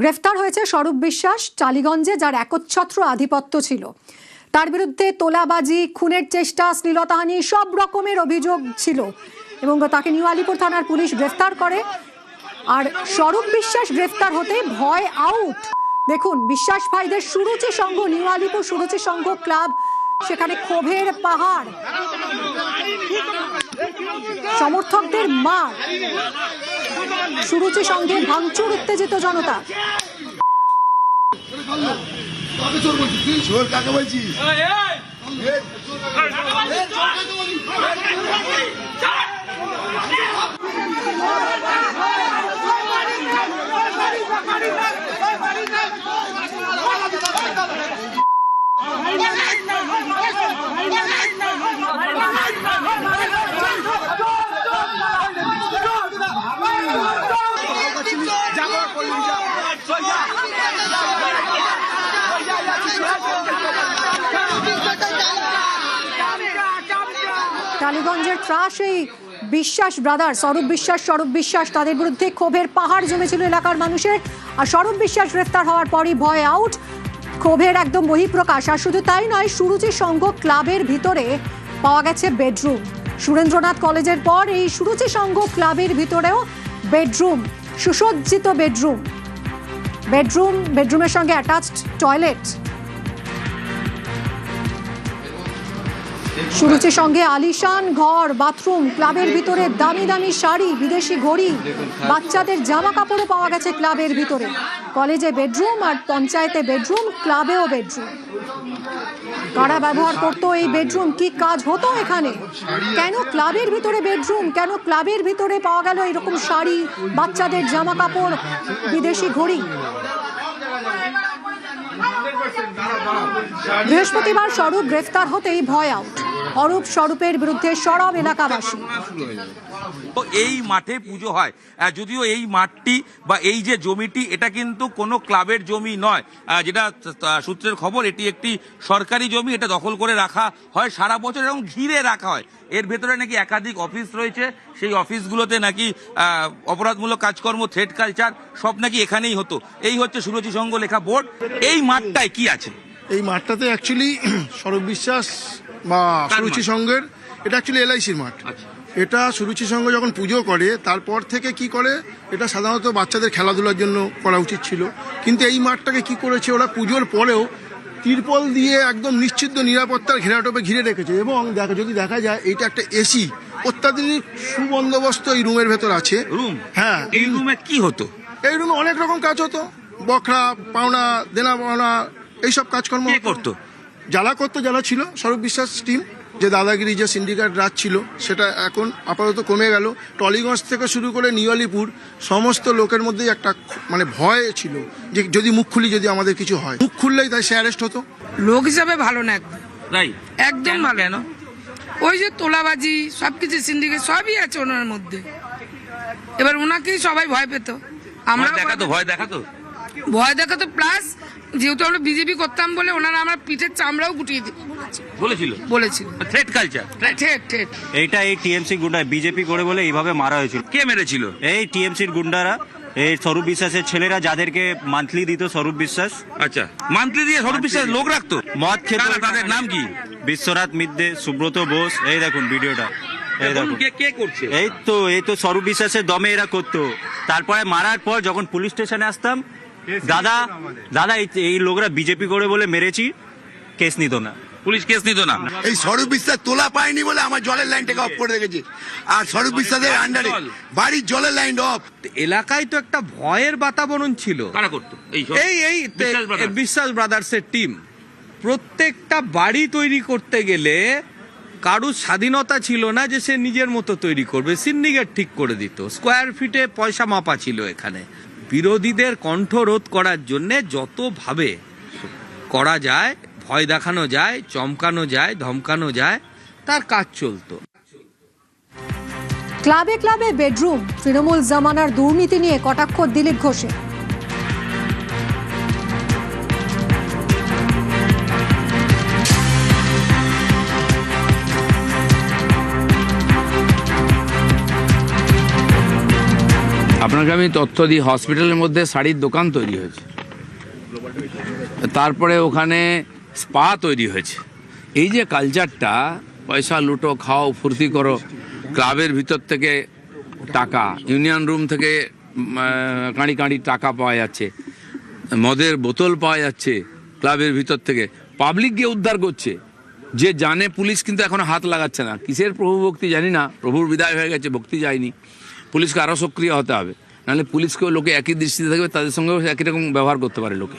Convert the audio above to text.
গ্রেফতার হয়েছে স্বরূপ বিশ্বাস টালিগঞ্জে, যার একচ্ছত্র আধিপত্য ছিল। তার বিরুদ্ধে তোলাবাজি, খুনের চেষ্টা, শ্লীলতাহানি সব রকমের অভিযোগ ছিল এবং তাকে নিউ আলিপুর থানার পুলিশ গ্রেফতার করে। আর স্বরূপ বিশ্বাস গ্রেফতার হতে ভয় আউট। দেখুন, বিশ্বাস ভাইদের সুরুচি সংঘ, নিউ আলিপুর সুরুচি সংঘ ক্লাব, সেখানে ক্ষোভের পাহাড়, সমর্থকদের মার, সুরুচি সংঘে ভাঙচুর, উত্তেজিত জনতা। টালিগঞ্জের ত্রাস এই বিশ্বাস ব্রাদার, স্বরূপ বিশ্বাস, তাদের বিরুদ্ধে ক্ষোভের পাহাড় জমেছিল এলাকার মানুষের। আর স্বরূপ বিশ্বাস গ্রেফতার হওয়ার পরই ভয় আউট, ক্ষোভের একদম বহিঃপ্রকাশ। আর শুধু তাই নয়, সুরুচি সংঘ ক্লাবের ভিতরে পাওয়া গেছে বেডরুম। সুরেন্দ্রনাথ কলেজের পর এই সুরুচি সংঘ ক্লাবের ভিতরেও বেডরুম, সুসজ্জিত বেডরুমের সঙ্গে অ্যাটাচড টয়লেট। সুরুচি সঙ্গে আলিশান ঘর, বাথরুম, ক্লাবের ভিতরে দামি দামি শাড়ি, বিদেশি ঘড়ি, বাচ্চাদের জামা কাপড়ও পাওয়া গেছে ক্লাবের ভিতরে। কলেজে বেডরুম আর পঞ্চায়েতে বেডরুম, ক্লাবেও বেডরুম। কারা ব্যবহার করতো এই বেডরুম? কি কাজ হতো এখানে? কেন ক্লাবের ভিতরে বেডরুম? কেন ক্লাবের ভিতরে পাওয়া গেল এরকম শাড়ি, বাচ্চাদের জামা কাপড়, বিদেশি ঘড়ি? বৃহস্পতিবার স্বরূপ গ্রেফতার হতেই ভয় আউট। স্বরূপের বিরুদ্ধে সরব এলাকাবাসী। এই মাঠে পুজো হয়, যদিও এই মাঠটি বা এই যে জমিটি, এটা কিন্তু কোনো ক্লাবের জমি নয়। যেটা সূত্রের খবর, এটি একটি সরকারি জমি। এটা দখল করে রাখা হয় সারা বছর এবং ঘিরে রাখা হয়। এর ভেতরে নাকি একাধিক অফিস রয়েছে, সেই অফিসগুলোতে নাকি অপরাধমূলক কাজকর্ম, থ্রেড কালচার সব নাকি এখানেই হতো। এই হচ্ছে সুরুচি সংঘ লেখা বোর্ড। এই মাঠটায় কি আছে? এই মাঠটাতে অ্যাকচুয়ালি স্বরূপ বিশ্বাস বা সুরুচি সংঘের, এটা অ্যাকচুয়ালি এলআইসির মাঠ। এটা সুরুচি সংঘ যখন পুজো করে তারপর থেকে কি করে, এটা সাধারণত বাচ্চাদের খেলাধুলার জন্য করা উচিত ছিল। কিন্তু এই মাঠটাকে কি করেছে ওরা, পুজোর পরেও তিরপল দিয়ে একদম নিশ্চিত নিরাপত্তার ঘেরাটোপে ঘিরে রেখেছে। এবং যদি দেখা যায়, এইটা একটা এসি, অত্যাধুনিক সুবন্দোবস্ত এই রুমের ভেতর আছে। রুম? হ্যাঁ। এই রুমে কি হতো? এই রুমে অনেক রকম কাজ হতো, বখরা পাওনা, দেনা পাওনা, এইসব কাজকর্ম করতো। যারা ছিল স্বরূপ বিশ্বাস টিম, যে দাদাগিরি, যে সিন্ডিকেট রাজ ছিল, সেটা এখন আপাতত কমে গেল। টলিগঞ্জ থেকে শুরু করে নিউ আলিপুর সমস্ত লোকের মধ্যেই একটা মানে ভয় ছিল যে যদি মুখ খুলি, যদি আমাদের কিছু হয়, মুখ খুললেই তাই সে অ্যারেস্ট হতো। লোক হিসাবে ভালো না, একদম ভালো কেন? ওই যে তোলাবাজি, সবকিছু সিন্ডিকেট সবই আছে ওনার মধ্যে। এবার ওনাকেই সবাই ভয় পেত। আমরা ভয় দেখাতো, প্লাস যেহেতু আমরা বিজেপি করতাম বলে ওনারা আমার পিঠের চামড়াও গুটিয়ে বলেছিল। Thread culture, thread. এইটা এই টিএমসি গুন্ডা বিজেপি করে বলে এইভাবে মারা হয়েছিল। কে মেরেছিল? এই টিএমসির গুন্ডারা, এই স্বরূপ বিশ্বাসের ছেলেরা, যাদেরকে মান্থলি দিত স্বরূপ বিশ্বাস। আচ্ছা, মান্থলি দিয়ে স্বরূপ বিশ্বাস লোক রাখতো, মদ খেত। তাদের নাম কি? বিশ্বনাথ মিদ্দে, সুব্রত বোস। এই দেখুন ভিডিওটা, এই দেখুন কে করছে। এই তো স্বরূপ বিশ্বাসের দমে এরা করতো। তারপরে মারার পর যখন পুলিশ স্টেশনে আসতাম, দাদা এই লোকরা বিজেপি করে বলে মেরেছি, কেস নিত না, পুলিশ কেস নিত না। এই স্বরূপ বিশ্বাস তোলা পায়নি বলে আমার জলের লাইনটাকে অফ করে রেখেছে। আর স্বরূপ বিশ্বাসের আন্ডারে বাড়ির জলের লাইন অফ। এলাকায় তো একটা ভয়ের বাতাবরণ ছিল। কারা করতো? এই বিশ্বাস ব্রাদার্সের টিম। প্রত্যেকটা বাড়ি তৈরি করতে গেলে কারুর স্বাধীনতা ছিল না যে সে নিজের মতো তৈরি করবে, সিন্ডিকেট ঠিক করে দিত। স্কোয়ার ফিটে পয়সা মাপা ছিল এখানে। বিরোধীদের কণ্ঠরোধ করার জন্য যতভাবে করা যায়, ভয় দেখানো যায়, চমকানো যায়, ধমকানো যায়, তার কাজ চলতো। ক্লাবে ক্লাবে বেডরুম, তৃণমূল জামানার দুর্নীতি নিয়ে কটাক্ষ দিলীপ ঘোষের। আপনাকে আমি তথ্য দিই, হসপিটালের মধ্যে শাড়ির দোকান তৈরি হয়েছে, তারপরে ওখানে স্পা তৈরি হয়েছে। এই যে কালচারটা, পয়সা লুটো, খাও, ফুর্তি করো, ক্লাবের ভিতর থেকে টাকা, ইউনিয়ন রুম থেকে কাঁড়ি কাঁড়ি টাকা পাওয়া যাচ্ছে, মদের বোতল পাওয়া যাচ্ছে ক্লাবের ভিতর থেকে, পাবলিক গিয়ে উদ্ধার করছে। যে জানে পুলিশ কিন্তু এখনো হাত লাগাচ্ছে না। কিসের প্রভু ভক্তি জানি না, প্রভুর বিদায় হয়ে গেছে, ভক্তি যায়নি। পুলিশকে আরও সক্রিয় হতে হবে, নাহলে পুলিশকেও লোকে একই দৃষ্টিতে থাকবে, তাদের সঙ্গেও একই রকম ব্যবহার করতে পারে লোকে।